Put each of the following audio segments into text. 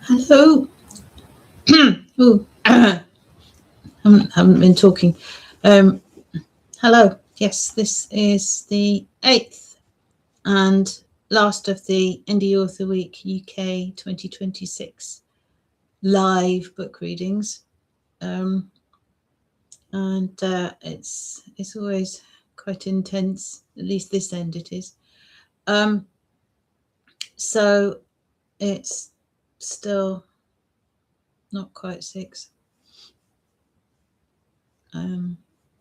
Hello. Ooh, haven't been talking. Um, hello. Yes, this is the 8th and last of the Indie Author Week UK 2026 live book readings. And it's always quite intense. At least this end it is. So it's still not quite 6.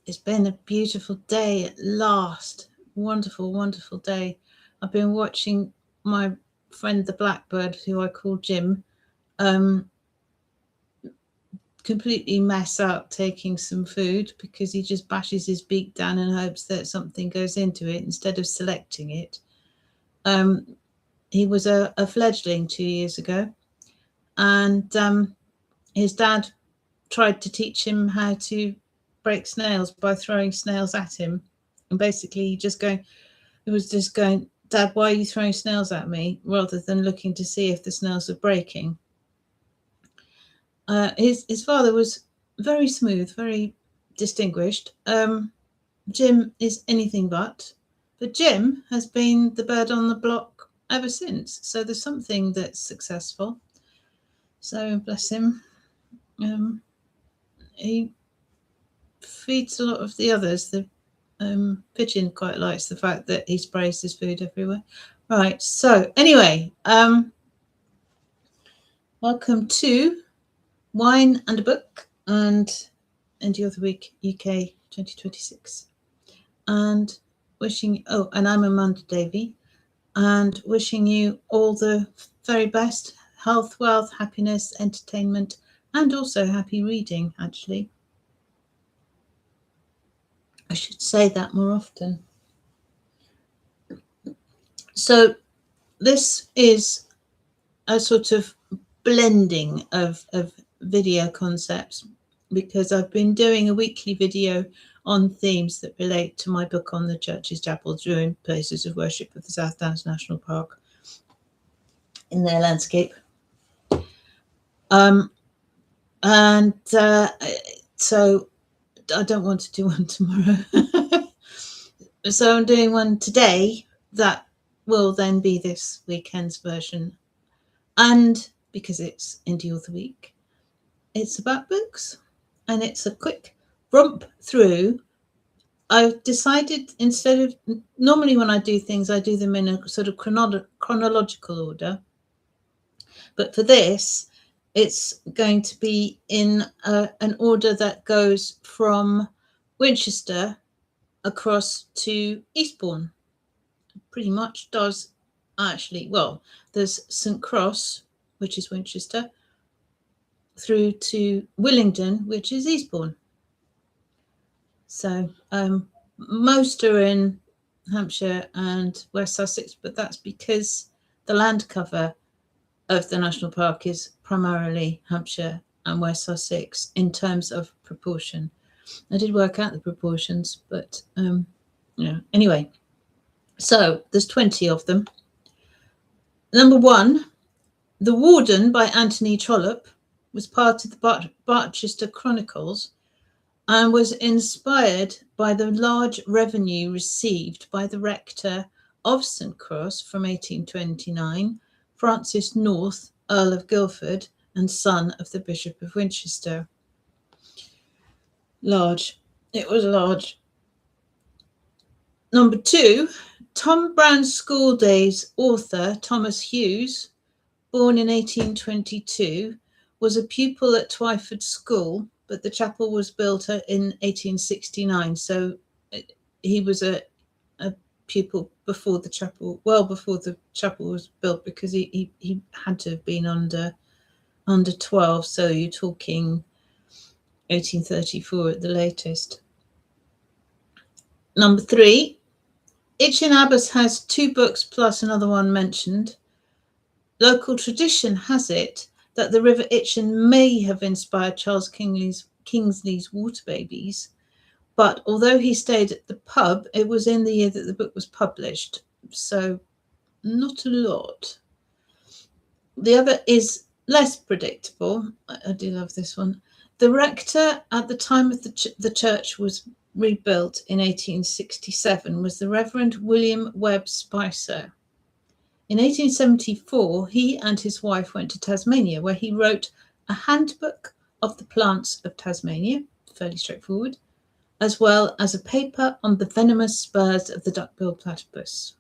It's been a beautiful day at last. Wonderful, wonderful day. I've been watching my friend the Blackbird, who I call Jim, completely mess up taking some food because he just bashes his beak down and hopes that something goes into it instead of selecting it. He was a fledgling 2 years ago, and his dad tried to teach him how to break snails by throwing snails at him, and basically he was just going, Dad, why are you throwing snails at me, rather than looking to see if the snails are breaking. His father was very smooth, very distinguished. Jim is anything but Jim has been the bird on the block ever since, so there's something that's successful. So bless him. He feeds a lot of the others. The pigeon quite likes the fact that he sprays his food everywhere. Right, so anyway, welcome to Wine and a Book and Indie Author Week UK 2026. And and I'm Amanda Davey, and wishing you all the very best health, wealth, happiness, entertainment, and also happy reading, actually. I should say that more often. So this is a sort of blending of video concepts, because I've been doing a weekly video on themes that relate to my book on the churches, chapels, ruined places of worship of the South Downs National Park in their landscape. So I don't want to do one tomorrow. So I'm doing one today that will then be this weekend's version. And because it's Indie Author Week, it's about books, and it's a quick romp through. I've decided, instead of, normally when I do things, I do them in a sort of chronological order. But for this, it's going to be in an order that goes from Winchester across to Eastbourne. Pretty much does, actually. Well, there's St Cross, which is Winchester, through to Willingdon, which is Eastbourne. So most are in Hampshire and West Sussex, but that's because the land cover of the national park is primarily Hampshire and West Sussex in terms of proportion. I did work out the proportions, but anyway. So there's 20 of them. Number 1, The Warden by Anthony Trollope was part of the Barchester Chronicles and was inspired by the large revenue received by the rector of St Cross from 1829, Francis North, Earl of Guildford, and son of the Bishop of Winchester. Large. It was large. Number 2, Tom Brown's School Days author Thomas Hughes, born in 1822, was a pupil at Twyford School, but the chapel was built in 1869. So he was a pupil before the chapel, well before the chapel was built, because he had to have been under 12. So you're talking 1834 at the latest. Number 3, Itchen Abbas has 2 books plus another one mentioned. Local tradition has it that the River Itchen may have inspired Charles Kingsley's Water Babies, but although he stayed at the pub, it was in the year that the book was published, so not a lot. The other is Less predictable. I do love this one. The rector at the time of the church was rebuilt in 1867 was the Reverend William Webb Spicer. In 1874, he and his wife went to Tasmania, where he wrote a handbook of the plants of Tasmania, fairly straightforward, as well as a paper on the venomous spurs of the duck-billed platypus.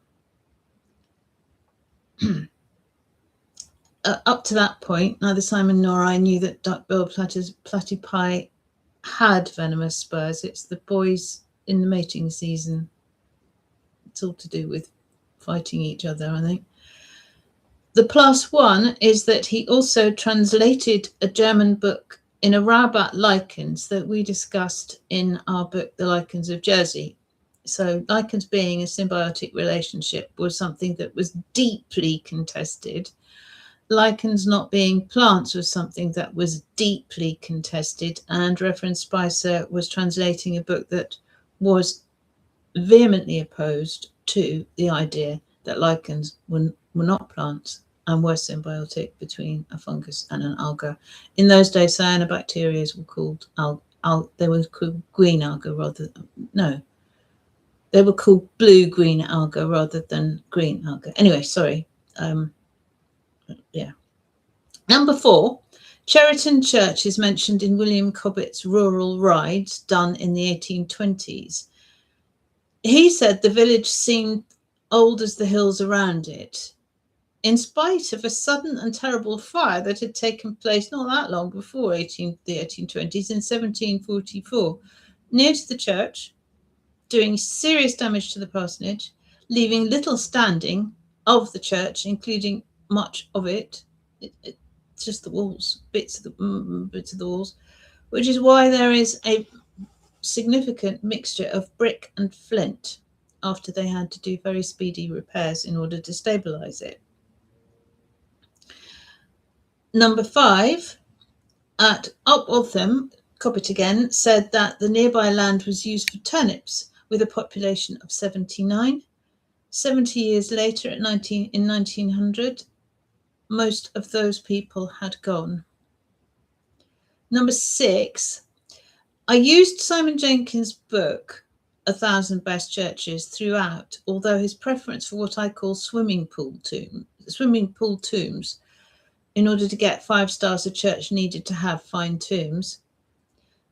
Up to that point, neither Simon nor I knew that duck-billed platypi had venomous spurs. It's the boys in the mating season. It's all to do with fighting each other, I think. The plus one is that he also translated a German book in about lichens that we discussed in our book, The Lichens of Jersey. So lichens being a symbiotic relationship was something that was deeply contested. Lichens not being plants was something that was deeply contested, and Reverend Spicer was translating a book that was vehemently opposed to the idea that lichens were not plants and were symbiotic between a fungus and an alga. In those days, cyanobacteria were called they were called green alga rather than, no, they were called blue-green alga rather than green alga. Anyway, sorry. Yeah. Number 4, Cheriton Church is mentioned in William Cobbett's Rural Rides done in the 1820s. He said the village seemed old as the hills around it, in spite of a sudden and terrible fire that had taken place not that long before the 1820s in 1744, near to the church, doing serious damage to the parsonage, leaving little standing of the church, including much of it. It's just the walls, bits of the walls, which is why there is a significant mixture of brick and flint after they had to do very speedy repairs in order to stabilize it. Number 5, at Upwaltham, Cobbett again said that the nearby land was used for turnips with a population of 79. 70 years later, in 1900, most of those people had gone. Number 6, I used Simon Jenkins' book, 1,000 Best Churches, throughout, although his preference for what I call swimming pool tombs, in order to get 5 stars a church needed to have fine tombs,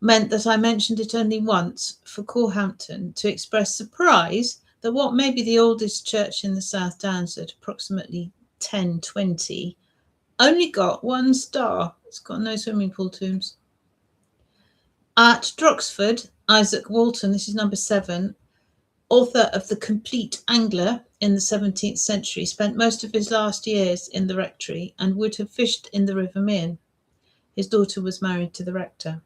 meant that I mentioned it only once for Corhampton to express surprise that what may be the oldest church in the South Downs at approximately 1020 only got 1 star. It's got no swimming pool tombs. At Droxford, Isaac Walton, this is number 7, author of The Complete Angler in the 17th century, spent most of his last years in the rectory and would have fished in the River Mearn. His daughter was married to the rector.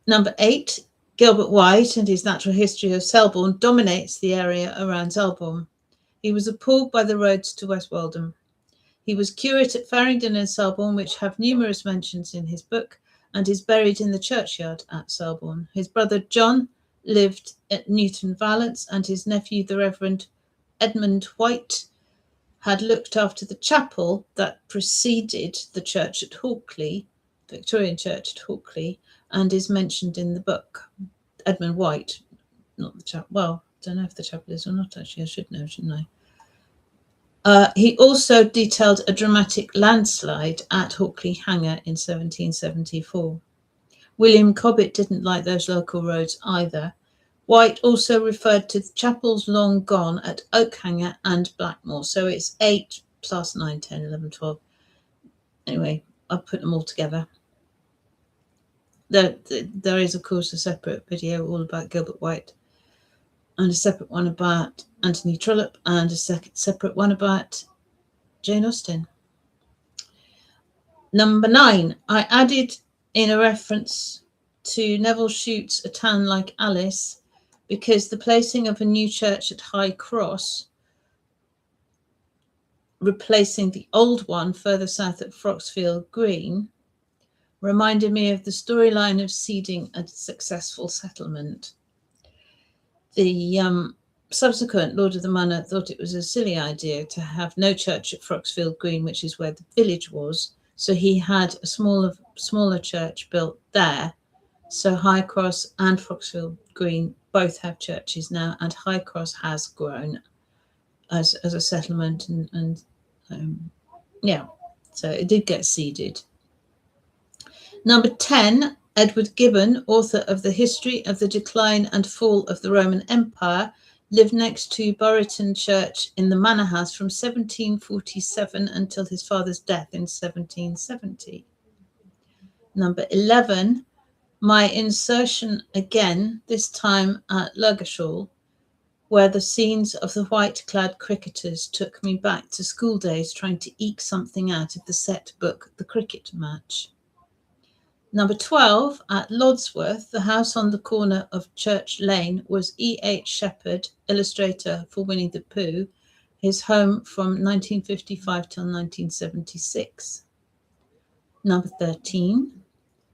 Number 8, Gilbert White and his Natural History of Selborne dominates the area around Selborne. He was appalled by the roads to West Weldon. He was curate at Farringdon and Selborne, which have numerous mentions in his book, and is buried in the churchyard at Selborne. His brother John lived at Newton Valence, and his nephew, the Reverend Edmund White, had looked after the chapel that preceded the church at Hawkley, Victorian church at Hawkley, and is mentioned in the book. Edmund White, not the chapel. Well, I don't know if the chapel is or not, actually. I should know, shouldn't I? He also detailed a dramatic landslide at Hawkley Hanger in 1774. William Cobbett didn't like those local roads either. White also referred to the chapels long gone at Oakhanger and Blackmore. So it's 8 plus 9, 10, 11, 12. Anyway, I'll put them all together. There is, of course, a separate video all about Gilbert White, and a separate one about Anthony Trollope, and a separate one about Jane Austen. Number 9, I added in a reference to Neville Shute's A Town Like Alice, because the placing of a new church at High Cross, replacing the old one further south at Froxfield Green, reminded me of the storyline of seeding a successful settlement. The subsequent Lord of the Manor thought it was a silly idea to have no church at Froxfield Green, which is where the village was. So he had a smaller church built there. So High Cross and Froxfield Green both have churches now, and High Cross has grown as a settlement, and yeah, so it did get seeded. Number 10, Edward Gibbon, author of The History of the Decline and Fall of the Roman Empire, lived next to Burriton Church in the Manor House from 1747 until his father's death in 1770. Number 11, my insertion again, this time at Ludgershall, where the scenes of the white-clad cricketers took me back to school days trying to eke something out of the set book, The Cricket Match. Number 12, at Lodsworth, the house on the corner of Church Lane was E.H. Shepherd, illustrator for Winnie the Pooh, his home from 1955 till 1976. Number 13,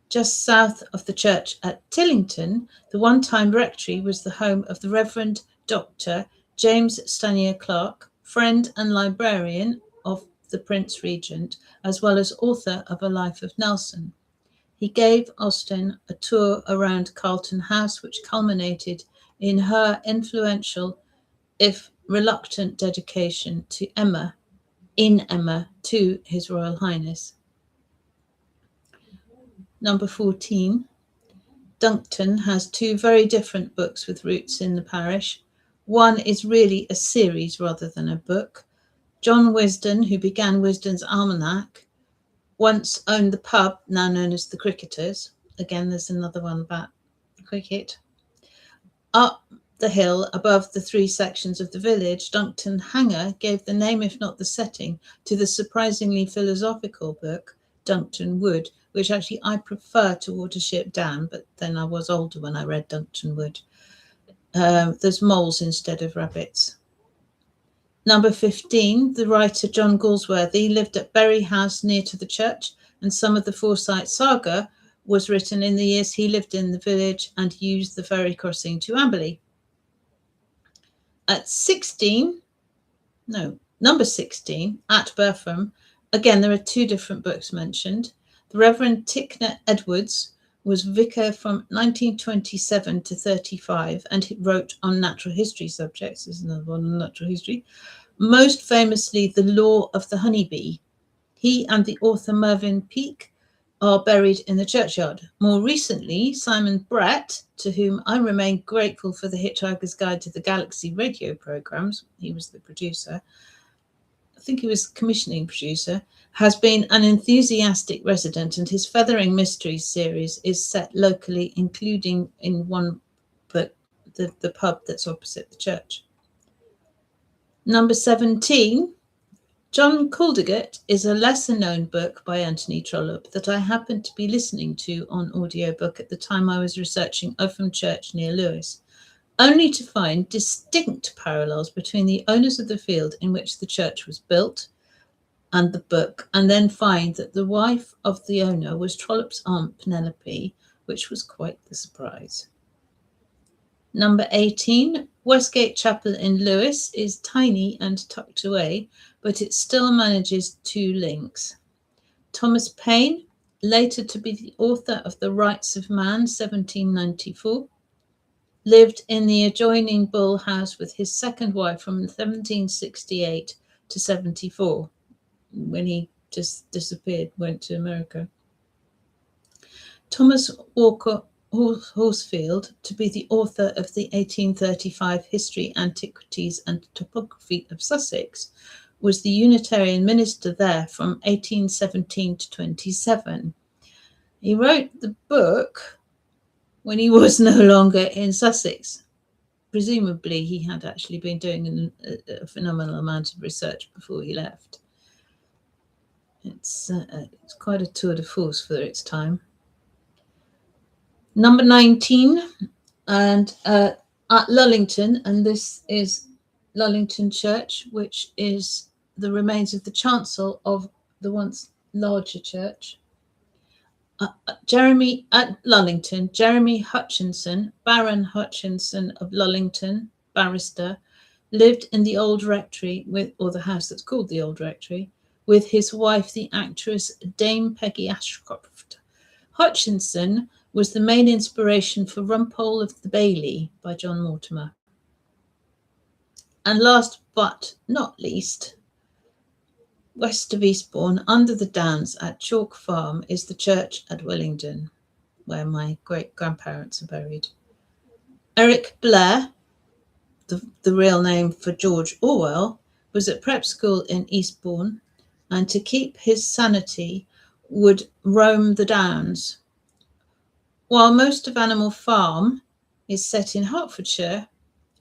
just south of the church at Tillington, the one-time rectory was the home of the Reverend Dr. James Stanier Clark, friend and librarian of the Prince Regent, as well as author of A Life of Nelson. He gave Austen a tour around Carlton House, which culminated in her influential, if reluctant, dedication to Emma to His Royal Highness. Number 14, Duncton has two very different books with roots in the parish. One is really a series rather than a book. John Wisden, who began Wisden's Almanac, once owned the pub, now known as the Cricketers. Again, there's another one about cricket. Up the hill above the three sections of the village, Duncton Hanger gave the name, if not the setting, to the surprisingly philosophical book, Duncton Wood, which actually I prefer to Watership Down, but then I was older when I read Duncton Wood. There's moles instead of rabbits. Number 15, the writer John Galsworthy lived at Bury House near to the church, and some of the Forsyte saga was written in the years he lived in the village and used the ferry crossing to Amberley. Number 16, at Burpham, again, there are two different books mentioned. The Reverend Tickner Edwards was vicar from 1927 to 35, and he wrote on natural history subjects. There's another one on natural history. Most famously, The Law of the Honeybee. He and the author Mervyn Peake are buried in the churchyard. More recently, Simon Brett, to whom I remain grateful for the Hitchhiker's Guide to the Galaxy radio programs, he was the producer, I think he was commissioning producer, has been an enthusiastic resident, and his Feathering Mysteries series is set locally, including in one book, the pub that's opposite the church. Number 17, John Caldegat is a lesser-known book by Anthony Trollope that I happened to be listening to on audiobook at the time I was researching Upham Church near Lewes, only to find distinct parallels between the owners of the field in which the church was built and the book, and then find that the wife of the owner was Trollope's aunt Penelope, which was quite the surprise. Number 18, Westgate Chapel in Lewes is tiny and tucked away, but it still manages two links. Thomas Paine, later to be the author of The Rights of Man, 1794, lived in the adjoining Bull House with his second wife from 1768 to 74, when he just disappeared, went to America. Thomas Walker Horsfield, to be the author of the 1835 History, Antiquities and Topography of Sussex, was the Unitarian minister there from 1817 to 27. He wrote the book when he was no longer in Sussex. Presumably, he had actually been doing a phenomenal amount of research before he left. It's quite a tour de force for its time. Number 19, and at Lullington, and this is Lullington Church, which is the remains of the chancel of the once larger church. At Lullington, Jeremy Hutchinson, Baron Hutchinson of Lullington, barrister, lived in the old rectory or the house that's called the old rectory, with his wife, the actress Dame Peggy Ashcroft. Hutchinson was the main inspiration for Rumpole of the Bailey by John Mortimer. And last but not least, west of Eastbourne, under the Downs at Chalk Farm, is the church at Willingdon, where my great-grandparents are buried. Eric Blair, the real name for George Orwell, was at prep school in Eastbourne, and to keep his sanity would roam the Downs. While most of Animal Farm is set in Hertfordshire,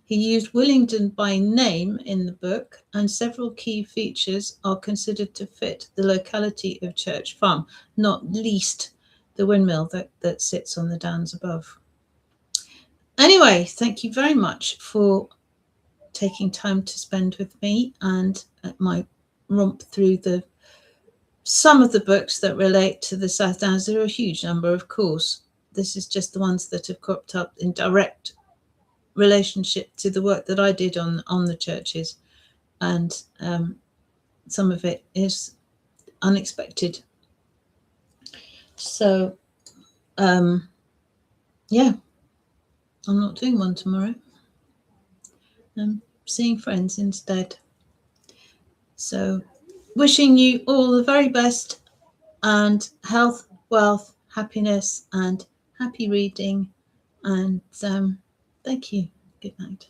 he used Willingdon by name in the book, and several key features are considered to fit the locality of Church Farm, not least the windmill that sits on the downs above. Anyway, thank you very much for taking time to spend with me and my romp through some of the books that relate to the South Downs. There are a huge number, of course. This is just the ones that have cropped up in direct relationship to the work that I did on the churches, and some of it is unexpected. So yeah, I'm not doing one tomorrow. I'm seeing friends instead. So wishing you all the very best, and health, wealth, happiness, and happy reading, and thank you. Good night.